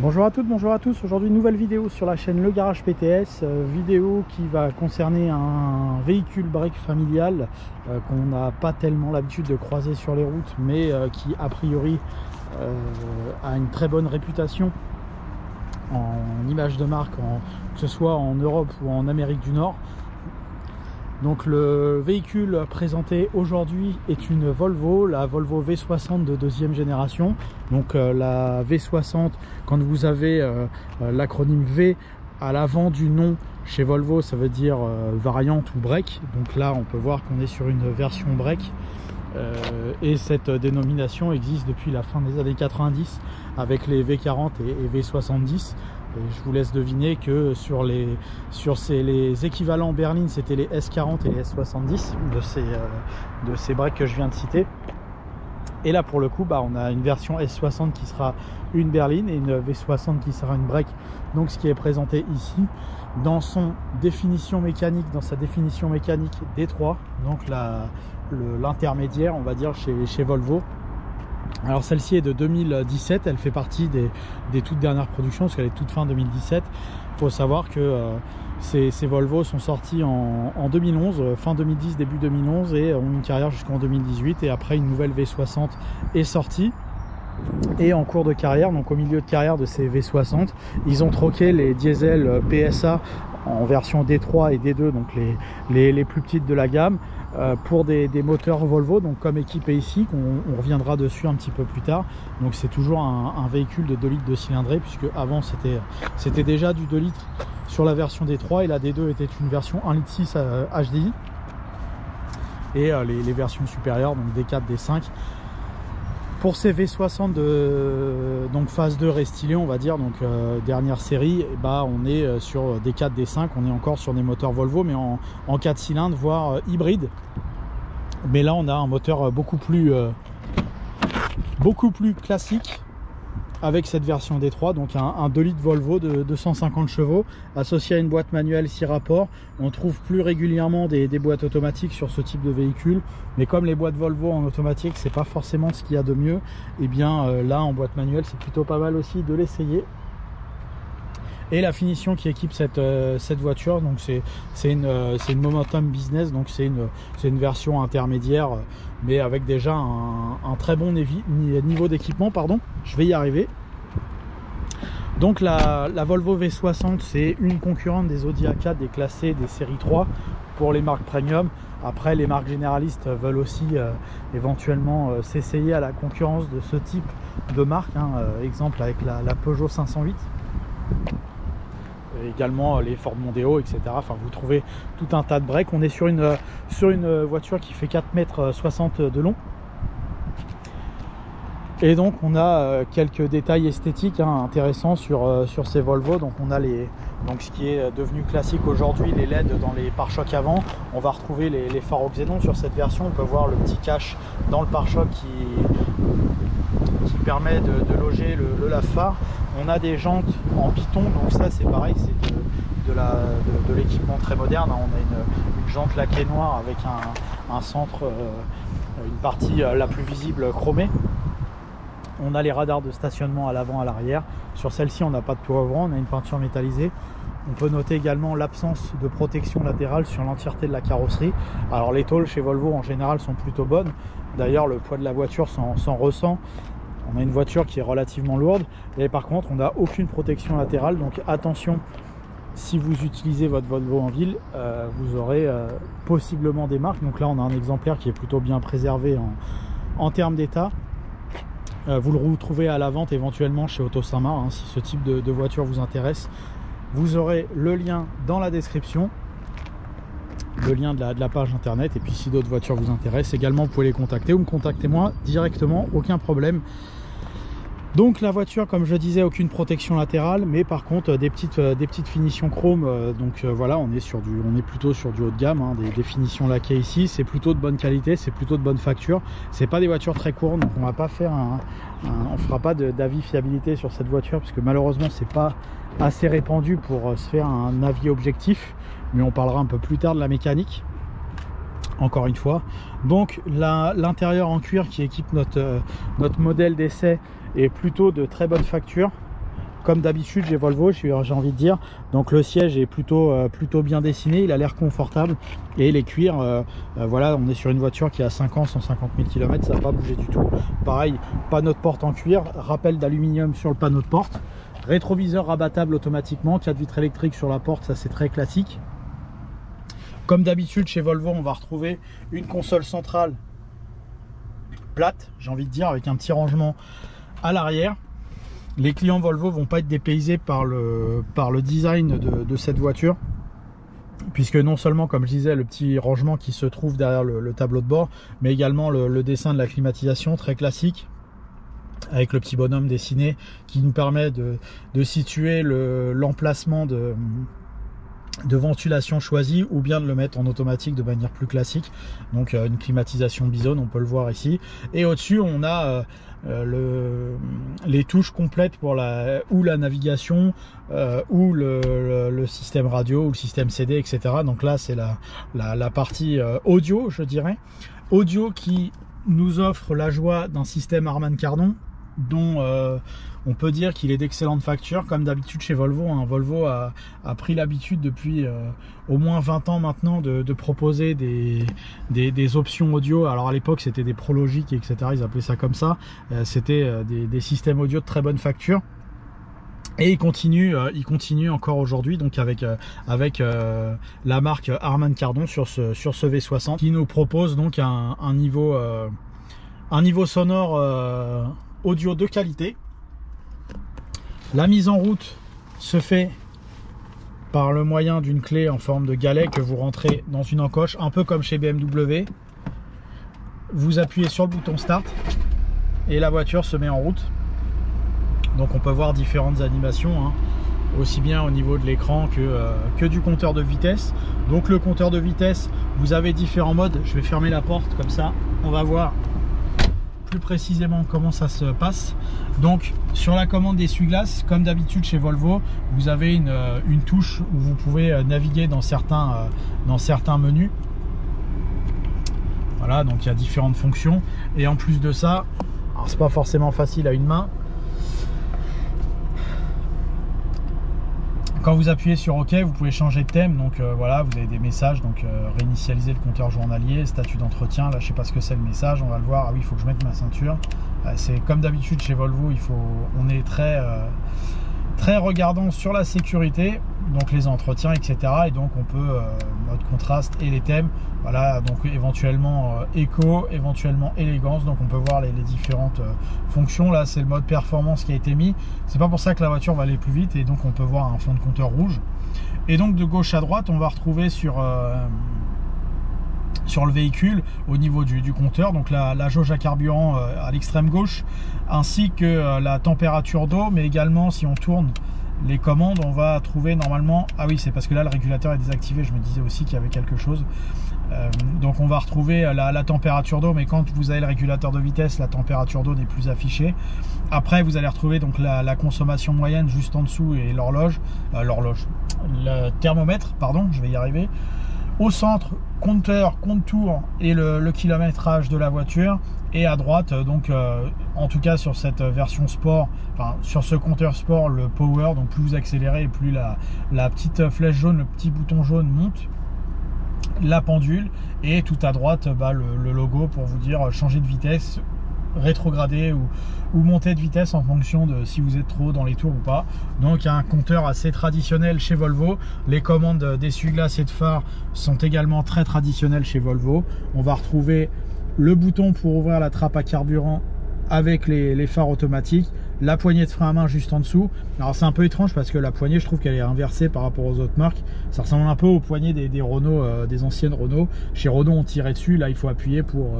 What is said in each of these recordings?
Bonjour à toutes, bonjour à tous. Aujourd'hui, nouvelle vidéo sur la chaîne Le Garage PTS, vidéo qui va concerner un véhicule break familial qu'on n'a pas tellement l'habitude de croiser sur les routes, mais qui a priori a une très bonne réputation en image de marque, que ce soit en Europe ou en Amérique du Nord. Donc le véhicule présenté aujourd'hui est une Volvo, la Volvo V60 de deuxième génération. Donc la V60, quand vous avez l'acronyme V à l'avant du nom chez Volvo, ça veut dire variante ou break. Donc là on peut voir qu'on est sur une version break. Et cette dénomination existe depuis la fin des années 90 avec les V40 et V70. Et je vous laisse deviner que les équivalents berlines, c'était les S40 et les S70 de ces breaks que je viens de citer. Et là pour le coup, on a une version S60 qui sera une berline et une V60 qui sera une break. Donc ce qui est présenté ici dans sa définition mécanique D3, donc l'intermédiaire on va dire chez Volvo. Alors celle-ci est de 2017, elle fait partie des toutes dernières productions parce qu'elle est toute fin 2017. Il faut savoir que ces Volvo sont sortis en 2011, fin 2010, début 2011 et ont une carrière jusqu'en 2018 et après une nouvelle V60 est sortie. Et en cours de carrière, donc au milieu de carrière de ces V60, ils ont troqué les diesel PSA en version D3 et D2, donc les plus petites de la gamme, pour des moteurs Volvo, donc comme équipé ici, on reviendra dessus un petit peu plus tard. Donc c'est toujours un véhicule de 2 litres de cylindrée, puisque avant c'était déjà du 2 litres sur la version D3 et la D2 était une version 1,6 litre HDI. Et les versions supérieures, donc D4, D5. Pour ces V60 donc phase 2 restylé, on va dire, donc dernière série, on est sur des 4, des 5, on est encore sur des moteurs Volvo, mais en 4 cylindres, voire hybride. Mais là, on a un moteur beaucoup plus classique avec cette version D3, donc un 2 litres Volvo de 250 chevaux, associé à une boîte manuelle 6 rapports. On trouve plus régulièrement des boîtes automatiques sur ce type de véhicule, mais comme les boîtes Volvo en automatique, c'est pas forcément ce qu'il y a de mieux, et bien là en boîte manuelle, c'est plutôt pas mal aussi de l'essayer. Et la finition qui équipe cette voiture, donc c'est une Momentum Business, donc c'est une version intermédiaire, mais avec déjà un très bon niveau d'équipement, pardon, je vais y arriver. Donc la Volvo V60, c'est une concurrente des Audi A4, des classés, des séries 3 pour les marques premium. Après, les marques généralistes veulent aussi éventuellement s'essayer à la concurrence de ce type de marque, exemple avec la Peugeot 508. Également les Ford Mondeo, etc. Enfin, vous trouvez tout un tas de breaks. On est sur une voiture qui fait 4,60 m de long. Et donc on a quelques détails esthétiques intéressants sur ces Volvo. Donc on a ce qui est devenu classique aujourd'hui, les LED dans les pare-chocs avant. On va retrouver les phares au xénon sur cette version. On peut voir le petit cache dans le pare-choc qui permet de loger le lave-phare. On a des jantes en piton, donc ça c'est pareil, c'est de l'équipement très moderne. On a une jante laquée noire avec un centre, une partie la plus visible chromée. On a les radars de stationnement à l'avant, à l'arrière. Sur celle-ci, on n'a pas de tout ouvrant, on a une peinture métallisée. On peut noter également l'absence de protection latérale sur l'entièreté de la carrosserie. Alors les tôles chez Volvo en général sont plutôt bonnes. D'ailleurs, le poids de la voiture s'en ressent. On a une voiture qui est relativement lourde, et par contre on n'a aucune protection latérale, donc attention, si vous utilisez votre Volvo en ville, vous aurez possiblement des marques. Donc là on a un exemplaire qui est plutôt bien préservé en termes d'état. Vous le retrouvez à la vente éventuellement chez Auto Saint-Marc, si ce type de voiture vous intéresse. Vous aurez le lien dans la description, le lien de la page internet, et puis si d'autres voitures vous intéressent également, vous pouvez les contacter ou me contacter moi directement, aucun problème. Donc la voiture, comme je disais, aucune protection latérale, mais par contre des petites finitions chrome. Voilà, on est plutôt sur du haut de gamme, des finitions laquées ici. C'est plutôt de bonne qualité, c'est plutôt de bonne facture. C'est pas des voitures très courtes, donc on va pas faire on fera pas d'avis fiabilité sur cette voiture parce que malheureusement c'est pas assez répandu pour se faire un avis objectif. Mais on parlera un peu plus tard de la mécanique. Encore une fois, donc l'intérieur en cuir qui équipe notre modèle d'essai est plutôt de très bonne facture. comme d'habitude chez Volvo, j'ai envie de dire. Donc le siège est plutôt bien dessiné, il a l'air confortable, et les cuirs, voilà, on est sur une voiture qui a 5 ans, 150 000 km, ça n'a pas bougé du tout. Pareil, panneau de porte en cuir, rappel d'aluminium sur le panneau de porte, rétroviseur rabattable automatiquement, 4 vitres électriques sur la porte, ça c'est très classique. Comme d'habitude chez Volvo, on va retrouver une console centrale plate, j'ai envie de dire, avec un petit rangement à l'arrière. Les clients Volvo vont pas être dépaysés par le design de cette voiture, puisque non seulement, comme je disais, le petit rangement qui se trouve derrière le tableau de bord, mais également le dessin de la climatisation très classique, avec le petit bonhomme dessiné qui nous permet de situer l'emplacement de ventilation choisie, ou bien de le mettre en automatique de manière plus classique. Donc une climatisation bisone, on peut le voir ici. Et au-dessus, on a les touches complètes pour la navigation, ou le système radio, ou le système CD, etc. Donc là, c'est la partie audio, je dirais. Audio qui nous offre la joie d'un système Harman Kardon, dont on peut dire qu'il est d'excellente facture, comme d'habitude chez Volvo. Volvo a pris l'habitude depuis au moins 20 ans maintenant de proposer des options audio. Alors à l'époque c'était des Prologic, etc. Ils appelaient ça comme ça. C'était des systèmes audio de très bonne facture. Et il continue encore aujourd'hui, donc avec la marque Harman Kardon sur ce V60, qui nous propose donc un niveau sonore audio de qualité. La mise en route se fait par le moyen d'une clé en forme de galet que vous rentrez dans une encoche, un peu comme chez BMW. Vous appuyez sur le bouton start et la voiture se met en route. Donc on peut voir différentes animations, aussi bien au niveau de l'écran que du compteur de vitesse. Donc le compteur de vitesse, vous avez différents modes. Je vais fermer la porte, comme ça on va voir plus précisément comment ça se passe. Donc sur la commande d'essuie-glace, comme d'habitude chez Volvo, vous avez une touche où vous pouvez naviguer dans certains menus. Voilà, donc il y a différentes fonctions. Et en plus de ça, alors c'est pas forcément facile à une main, quand vous appuyez sur OK, vous pouvez changer de thème. Donc voilà, vous avez des messages, donc réinitialiser le compteur journalier, statut d'entretien. Là, je sais pas ce que c'est le message, on va le voir. Ah oui, il faut que je mette ma ceinture. C'est comme d'habitude chez Volvo, on est très regardant sur la sécurité, donc les entretiens, etc. Et donc on peut mode contraste et les thèmes. Voilà, donc éventuellement éco, éventuellement élégance. Donc on peut voir les différentes fonctions. Là, c'est le mode performance qui a été mis. C'est pas pour ça que la voiture va aller plus vite, et donc on peut voir un fond de compteur rouge. Et donc de gauche à droite, on va retrouver sur le véhicule, au niveau du compteur, donc la jauge à carburant à l'extrême gauche, ainsi que la température d'eau. Mais également, si on tourne les commandes, on va trouver normalement, ah oui, c'est parce que là le régulateur est désactivé, je me disais aussi qu'il y avait quelque chose. Donc on va retrouver la température d'eau, mais quand vous avez le régulateur de vitesse, la température d'eau n'est plus affichée. Après, vous allez retrouver donc la consommation moyenne juste en dessous, et le thermomètre, pardon, je vais y arriver. Au centre, compteur, compte-tour et le kilométrage de la voiture. Et à droite, donc en tout cas sur cette version sport, enfin sur ce compteur sport, le power. Donc plus vous accélérez, plus la petite flèche jaune, le petit bouton jaune monte, la pendule. Et tout à droite, le logo pour vous dire changer de vitesse, rétrograder ou monter de vitesse en fonction de si vous êtes trop dans les tours ou pas. Donc un compteur assez traditionnel chez Volvo. Les commandes d'essuie-glace et de phare sont également très traditionnelles chez Volvo. On va retrouver le bouton pour ouvrir la trappe à carburant avec les phares automatiques, la poignée de frein à main juste en dessous. Alors c'est un peu étrange parce que la poignée, je trouve qu'elle est inversée par rapport aux autres marques. Ça ressemble un peu aux poignées des Renault, des anciennes Renault. Chez Renault on tirait dessus, là il faut appuyer pour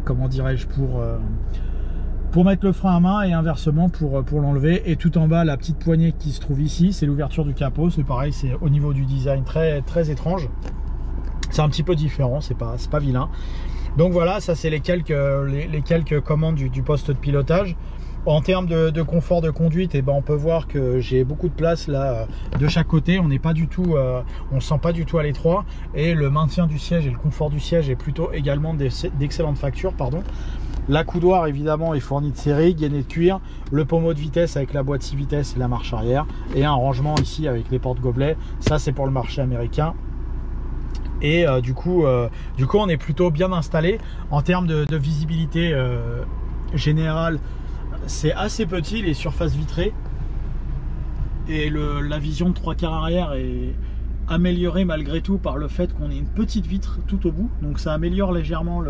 comment dirais-je, pour mettre le frein à main, et inversement pour l'enlever. Et tout en bas, la petite poignée qui se trouve ici, c'est l'ouverture du capot. C'est pareil, c'est au niveau du design très étrange. C'est un petit peu différent, c'est pas vilain. Donc voilà, ça c'est les quelques commandes du poste de pilotage. En termes de confort de conduite, on peut voir que j'ai beaucoup de place là de chaque côté. On n'est pas du tout, on se sent pas du tout à l'étroit, et le maintien du siège et le confort du siège est plutôt également d'excellente facture, pardon. La coudoir évidemment est fournie de série, gainé de cuir, le pommeau de vitesse avec la boîte 6 vitesses et la marche arrière, et un rangement ici avec les porte-gobelets. Ça c'est pour le marché américain. Et du coup on est plutôt bien installé en termes de visibilité générale. C'est assez petit, les surfaces vitrées, et la vision de 3/4 arrière est améliorée malgré tout par le fait qu'on ait une petite vitre tout au bout, donc ça améliore légèrement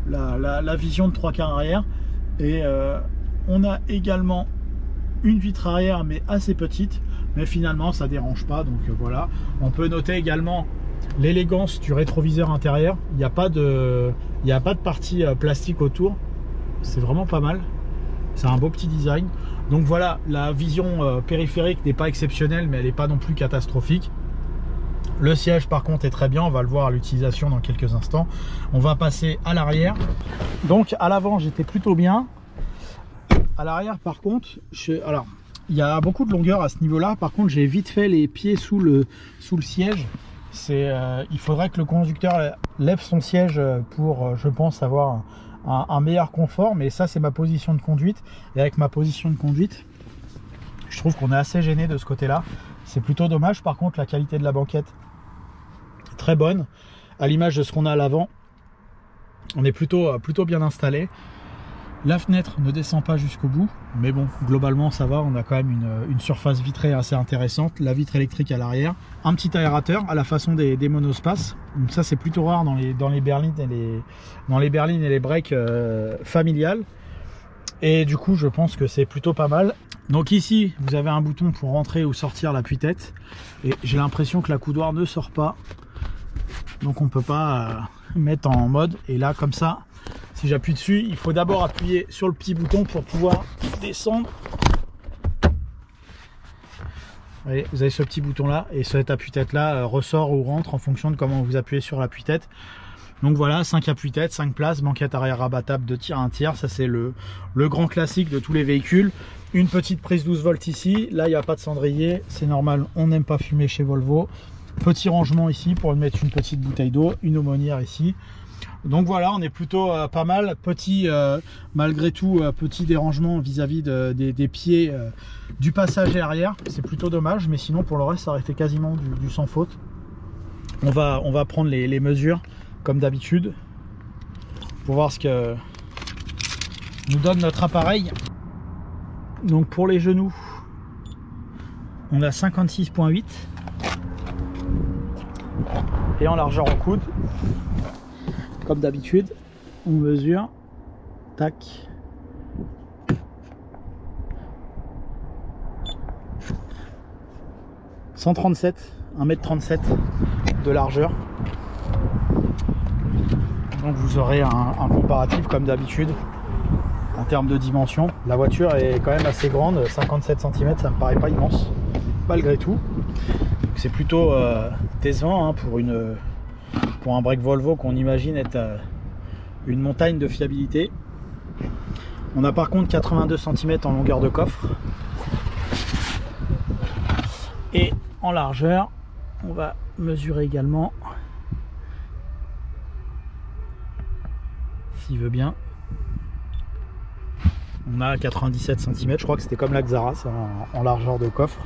la vision de 3/4 arrière. Et on a également une vitre arrière mais assez petite, mais finalement ça dérange pas, donc voilà. On peut noter également l'élégance du rétroviseur intérieur. Il n'y a pas de partie plastique autour, c'est vraiment pas mal. C'est un beau petit design. Donc voilà, la vision périphérique n'est pas exceptionnelle, mais elle n'est pas non plus catastrophique. Le siège par contre est très bien, on va le voir à l'utilisation dans quelques instants. On va passer à l'arrière. Donc à l'avant j'étais plutôt bien. À l'arrière par contre, alors il y a beaucoup de longueur à ce niveau-là. Par contre j'ai vite fait les pieds sous le siège. Il faudrait que le conducteur lève son siège pour, je pense, avoir un meilleur confort, mais ça c'est ma position de conduite, et avec ma position de conduite je trouve qu'on est assez gêné de ce côté là. C'est plutôt dommage. Par contre la qualité de la banquette est très bonne, à l'image de ce qu'on a à l'avant. On est plutôt bien installé. La fenêtre ne descend pas jusqu'au bout, mais bon, globalement ça va. On a quand même une surface vitrée assez intéressante. La vitre électrique à l'arrière, un petit aérateur à la façon des monospaces. Donc ça c'est plutôt rare dans les berlines et les breaks familiales. Et du coup je pense que c'est plutôt pas mal. Donc ici vous avez un bouton pour rentrer ou sortir l'appui-tête, et j'ai l'impression que la coudoir ne sort pas, donc on peut pas mettre en mode. Et là comme ça, si j'appuie dessus, il faut d'abord appuyer sur le petit bouton pour pouvoir descendre. Voyez, vous avez ce petit bouton là, et cet appuie-tête là ressort ou rentre en fonction de comment vous appuyez sur l'appui-tête. Donc voilà, 5 appuis-têtes, 5 places, banquette arrière rabattable de tiers à 1 tiers. Ça c'est le grand classique de tous les véhicules. Une petite prise 12 volts ici. Là il n'y a pas de cendrier, c'est normal, on n'aime pas fumer chez Volvo. Petit rangement ici pour mettre une petite bouteille d'eau, une aumônière ici. Donc voilà, on est plutôt pas mal. Petit, malgré tout, petit dérangement vis-à-vis des pieds du passager arrière. C'est plutôt dommage, mais sinon pour le reste ça aurait fait quasiment du sans faute. On va prendre les mesures comme d'habitude pour voir ce que nous donne notre appareil. Donc pour les genoux, on a 56,8, et en largeur au coude, comme d'habitude, on mesure, tac, 137, 1m37 de largeur. Donc vous aurez un comparatif comme d'habitude en termes de dimension. La voiture est quand même assez grande, 57 cm, ça me paraît pas immense malgré tout. C'est plutôt décevant hein, pour un break Volvo qu'on imagine être une montagne de fiabilité. On a par contre 82 cm en longueur de coffre, et en largeur on va mesurer également, s'il veut bien. On a 97 cm, je crois que c'était comme la Xara, ça, en largeur de coffre.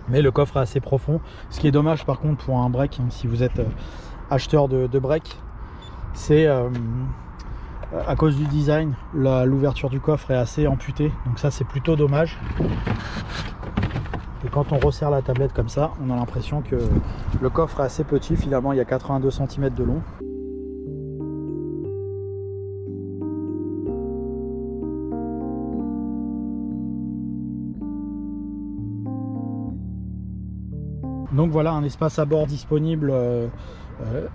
Mais le coffre est assez profond. Ce qui est dommage par contre pour un break, hein, si vous êtes acheteur de break, c'est à cause du design, l'ouverture du coffre est assez amputée. Donc ça c'est plutôt dommage. Et quand on resserre la tablette comme ça, on a l'impression que le coffre est assez petit. Finalement il y a 82 cm de long. Donc voilà, un espace à bord disponible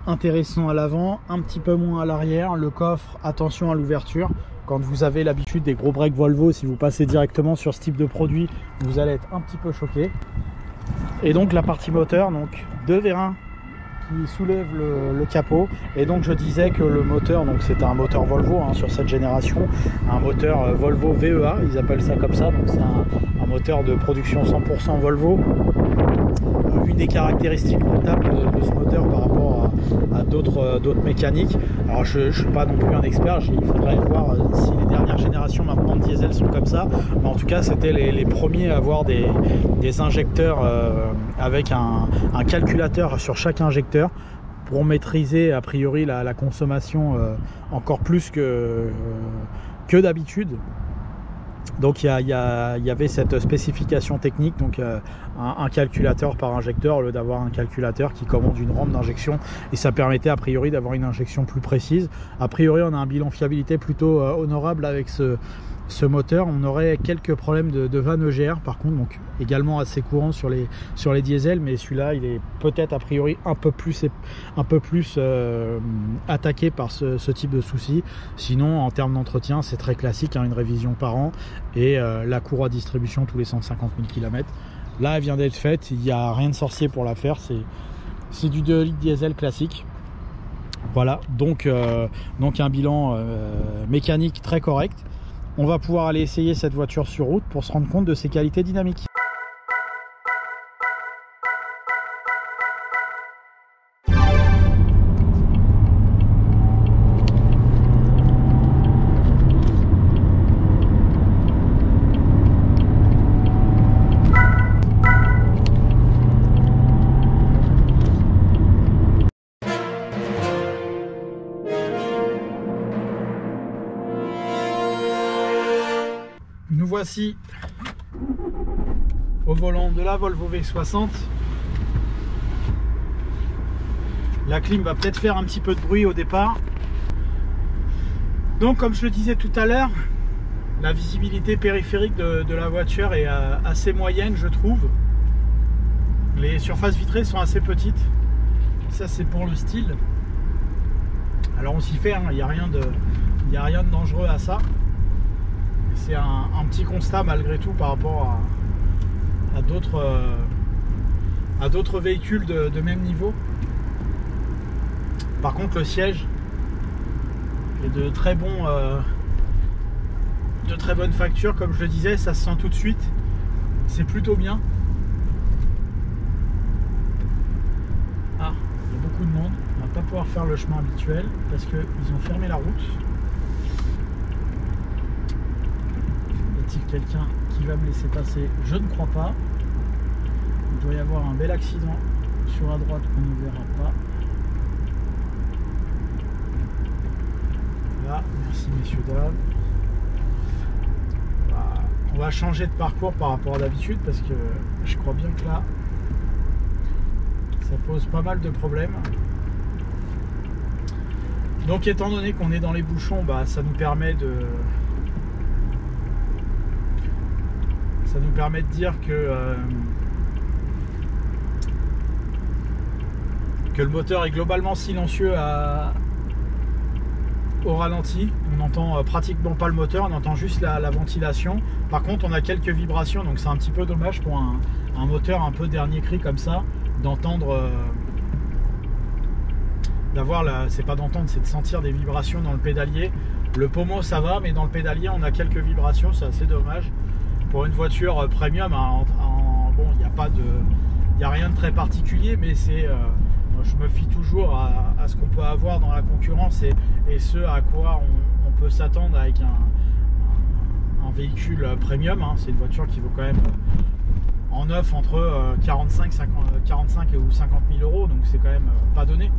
intéressant à l'avant, un petit peu moins à l'arrière. Le coffre, attention à l'ouverture. Quand vous avez l'habitude des gros breaks Volvo, si vous passez directement sur ce type de produit, vous allez être un petit peu choqué. Et donc la partie moteur, donc 2 vérins qui soulève le capot. Et donc je disais que le moteur, donc c'était un moteur Volvo hein, sur cette génération, un moteur Volvo VEA, ils appellent ça comme ça, donc c'est un moteur de production 100% Volvo. Une des caractéristiques notables de ce moteur par rapport à d'autres mécaniques. Alors je ne suis pas non plus un expert, il faudrait voir si les dernières générations maintenant de diesel sont comme ça, mais en tout cas c'était les premiers à avoir des injecteurs avec un calculateur sur chaque injecteur pour maîtriser a priori la consommation encore plus que d'habitude. Donc il y avait cette spécification technique, donc un calculateur par injecteur au lieu d'avoir un calculateur qui commande une rampe d'injection, et ça permettait a priori d'avoir une injection plus précise. A priori on a un bilan fiabilité plutôt honorable avec ce moteur. On aurait quelques problèmes de vanne EGR par contre, donc également assez courant sur les diesels, mais celui-là il est peut-être a priori un peu plus attaqué par ce type de soucis. Sinon en termes d'entretien c'est très classique, hein, une révision par an et la courroie de distribution tous les 150 000 km. Là elle vient d'être faite, il n'y a rien de sorcier pour la faire, c'est du 2 litres diesel classique. Voilà, donc un bilan mécanique très correct. On va pouvoir aller essayer cette voiture sur route pour se rendre compte de ses qualités dynamiques. Nous voici au volant de la Volvo V60. La clim va peut-être faire un petit peu de bruit au départ. Donc comme je le disais tout à l'heure, la visibilité périphérique de la voiture est assez moyenne je trouve. Les surfaces vitrées sont assez petites. Ça c'est pour le style. Alors on s'y fait, hein, il n'y a rien de dangereux à ça. C'est un petit constat malgré tout par rapport à d'autres véhicules de même niveau. Par contre le siège est de très bonne facture, comme je le disais, ça se sent tout de suite, c'est plutôt bien. Ah, il y a beaucoup de monde, on va pas pouvoir faire le chemin habituel parce qu'ils ont fermé la route. Quelqu'un qui va me laisser passer? Je ne crois pas. Il doit y avoir un bel accident sur la droite qu'on ne verra pas. Là, merci messieurs dames. On va changer de parcours par rapport à d'habitude parce que je crois bien que là ça pose pas mal de problèmes. Donc étant donné qu'on est dans les bouchons, ça nous permet de dire que le moteur est globalement silencieux au ralenti. On n'entend pratiquement pas le moteur, on entend juste la ventilation. Par contre on a quelques vibrations, donc c'est un petit peu dommage pour un moteur un peu dernier cri comme ça d'entendre c'est pas d'entendre, c'est de sentir des vibrations dans le pédalier. Le pommeau ça va, mais dans le pédalier on a quelques vibrations, c'est assez dommage. Pour une voiture premium, bon, il n'y a rien de très particulier, mais je me fie toujours à ce qu'on peut avoir dans la concurrence et ce à quoi on peut s'attendre avec un véhicule premium. Hein. C'est une voiture qui vaut quand même en neuf entre 45 ou 50 000 euros, donc c'est quand même pas donné.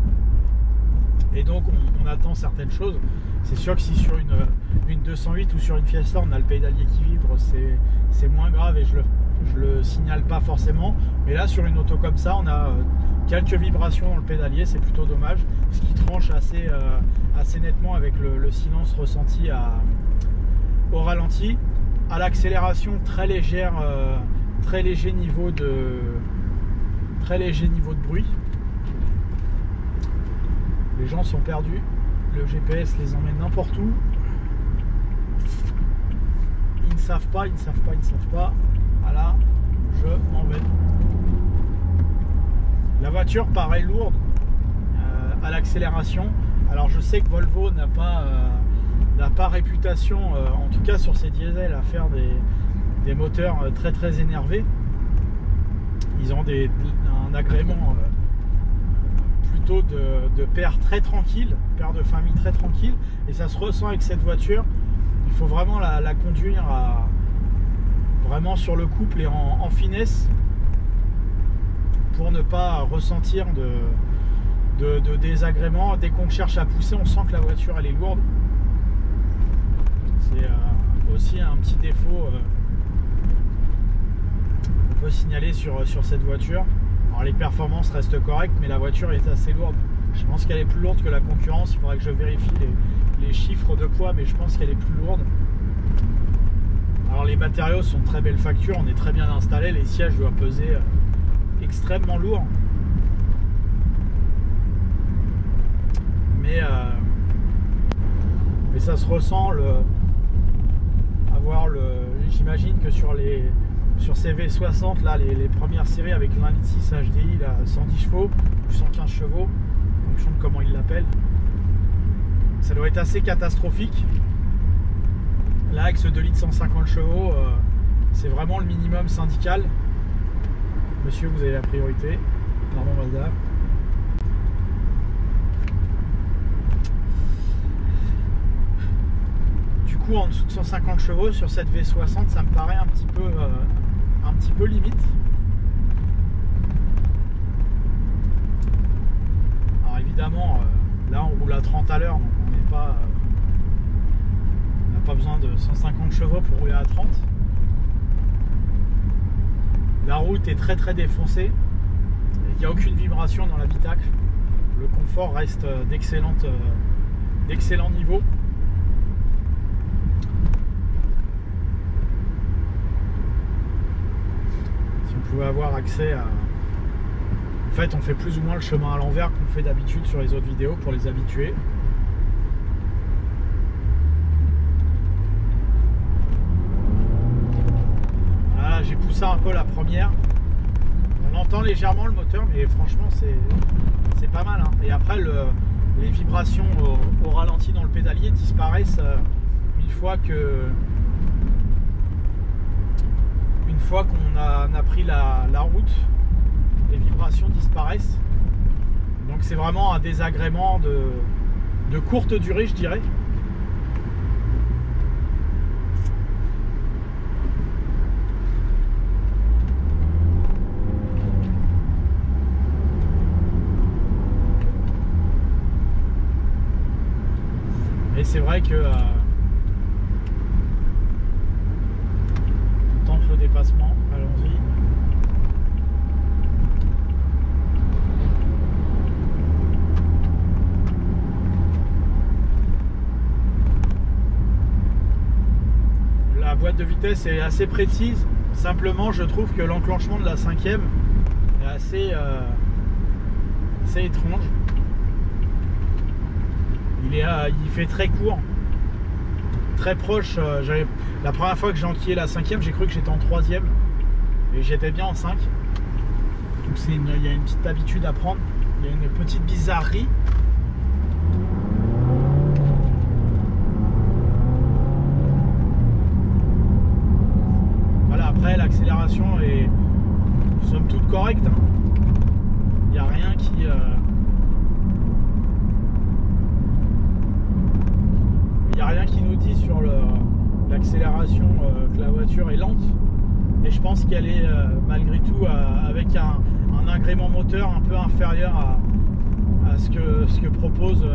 Et donc on attend certaines choses. C'est sûr que si sur une 208 ou sur une Fiesta on a le pédalier qui vibre, c'est moins grave et je le signale pas forcément. Mais là sur une auto comme ça on a quelques vibrations dans le pédalier, c'est plutôt dommage. Ce qui tranche assez nettement avec le silence ressenti au ralenti. À l'accélération très légère, très léger niveau de bruit. Les gens sont perdus, le GPS les emmène n'importe où. Ils ne savent pas. Voilà, je m'en vais. La voiture paraît lourde, à l'accélération. Alors je sais que Volvo n'a pas réputation, en tout cas sur ses diesels, à faire des moteurs très énervés. Ils ont un agrément plutôt de père très tranquille, père de famille très tranquille, et ça se ressent avec cette voiture. Il faut vraiment la conduire vraiment sur le couple et en finesse pour ne pas ressentir de désagréments. Dès qu'on cherche à pousser, on sent que la voiture elle est lourde. C'est aussi un petit défaut qu'on peut signaler sur cette voiture. Alors les performances restent correctes, mais la voiture est assez lourde. Je pense qu'elle est plus lourde que la concurrence. Il faudrait que je vérifie les chiffres de poids, mais je pense qu'elle est plus lourde. Alors les matériaux sont de très belle facture, on est très bien installé. Les sièges doivent peser extrêmement lourd, mais ça se ressent. J'imagine que sur ces V60 là, les premières séries avec l'1.6 HDI là, 110 chevaux ou 115 chevaux en fonction de comment ils l'appellent, ça doit être assez catastrophique. Là avec ce 2 litres 150 chevaux, c'est vraiment le minimum syndical. Monsieur, vous avez la priorité. Pardon, madame. Du coup, en dessous de 150 chevaux sur cette V60, ça me paraît un petit peu limite. Alors évidemment, là on roule à 30 à l'heure, donc on n'a pas besoin de 150 chevaux pour rouler à 30. La route est très défoncée, il n'y a aucune vibration dans l'habitacle, le confort reste d'excellent niveau. Si on pouvait avoir accès à... En fait on fait plus ou moins le chemin à l'envers qu'on fait d'habitude sur les autres vidéos pour les habitués. J'ai poussé un peu la première, on entend légèrement le moteur, mais franchement c'est pas mal hein. Et après les vibrations au ralenti dans le pédalier disparaissent une fois qu'on a pris la route. Les vibrations disparaissent, donc c'est vraiment un désagrément de courte durée, je dirais. Et c'est vrai que on tente le dépassement, allons-y. La boîte de vitesse est assez précise, simplement je trouve que l'enclenchement de la 5e est assez étrange. Il fait très court, très proche. La première fois que j'ai enquillé la 5e, j'ai cru que j'étais en 3e et j'étais bien en 5. Donc il y a une petite habitude à prendre, il y a une petite bizarrerie. Voilà, après l'accélération est somme toute correcte hein. Il n'y a rien qui nous dit sur l'accélération que la voiture est lente, mais je pense qu'elle est malgré tout avec un agrément moteur un peu inférieur à ce que propose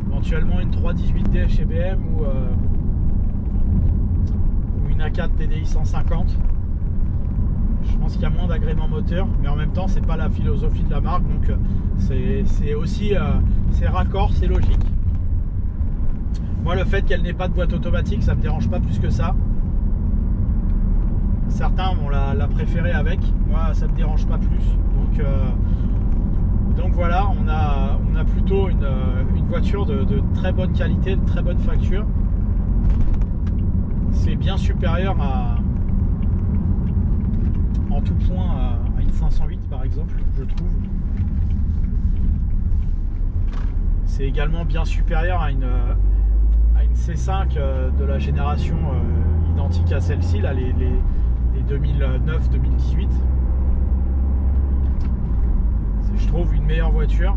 éventuellement une 318D chez BM ou une A4 TDI 150. Je pense qu'il y a moins d'agrément moteur, mais en même temps c'est pas la philosophie de la marque, donc c'est aussi c'est raccord, c'est logique. Moi, le fait qu'elle n'ait pas de boîte automatique, ça me dérange pas plus que ça. Certains vont la préférer avec. Moi, ça me dérange pas plus. Donc voilà, on a plutôt une voiture de très bonne qualité, de très bonne facture. C'est bien supérieur en tout point à une 508 par exemple, je trouve. c'est également bien supérieur à une C5 de la génération identique à celle-ci, là, les 2009-2018. C'est, je trouve, une meilleure voiture.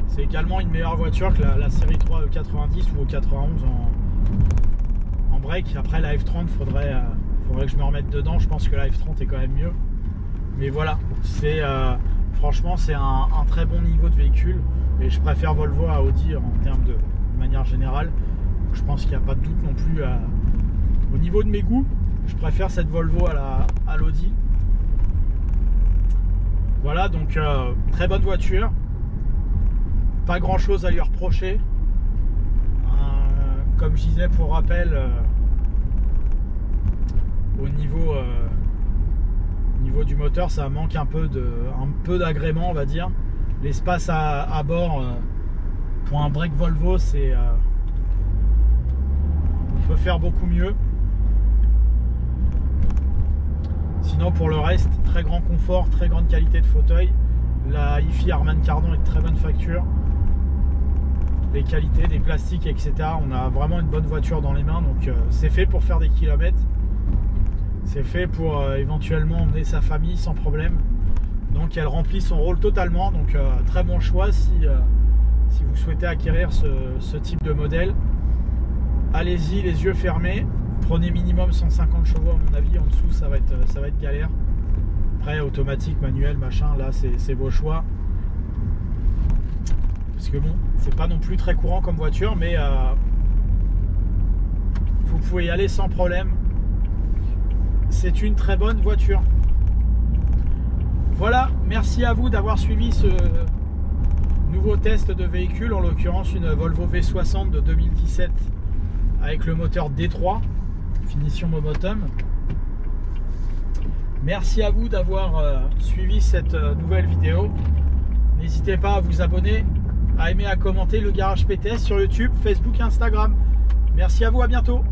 C'est également une meilleure voiture que la série 3 E90 ou E91 en break. Après la F30, faudrait que je me remette dedans. Je pense que la F30 est quand même mieux. Mais voilà, c'est franchement c'est un très bon niveau de véhicule. Et je préfère Volvo à Audi en termes de manière générale. Je pense qu'il n'y a pas de doute non plus au niveau de mes goûts. Je préfère cette Volvo à l'Audi. Voilà, donc très bonne voiture. Pas grand chose à lui reprocher. Comme je disais, pour rappel, au niveau du moteur, ça manque un peu d'agrément, on va dire. L'espace à bord pour un break Volvo, c'est on peut faire beaucoup mieux. Sinon, pour le reste, très grand confort, très grande qualité de fauteuil. La hi-fi Harman Kardon est de très bonne facture. Les qualités des plastiques, etc. On a vraiment une bonne voiture dans les mains, donc c'est fait pour faire des kilomètres. C'est fait pour éventuellement emmener sa famille sans problème. Donc elle remplit son rôle totalement. Donc très bon choix si vous souhaitez acquérir ce type de modèle. Allez-y les yeux fermés. Prenez minimum 150 chevaux à mon avis. En dessous ça va être galère. Après automatique, manuel, machin, là c'est vos choix. Parce que bon, c'est pas non plus très courant comme voiture, mais vous pouvez y aller sans problème. C'est une très bonne voiture. Voilà, merci à vous d'avoir suivi ce nouveau test de véhicule, en l'occurrence une Volvo V60 de 2017 avec le moteur D3, finition Momotum. Merci à vous d'avoir suivi cette nouvelle vidéo. N'hésitez pas à vous abonner, à aimer, à commenter le Garage PTS sur YouTube, Facebook et Instagram. Merci à vous, à bientôt.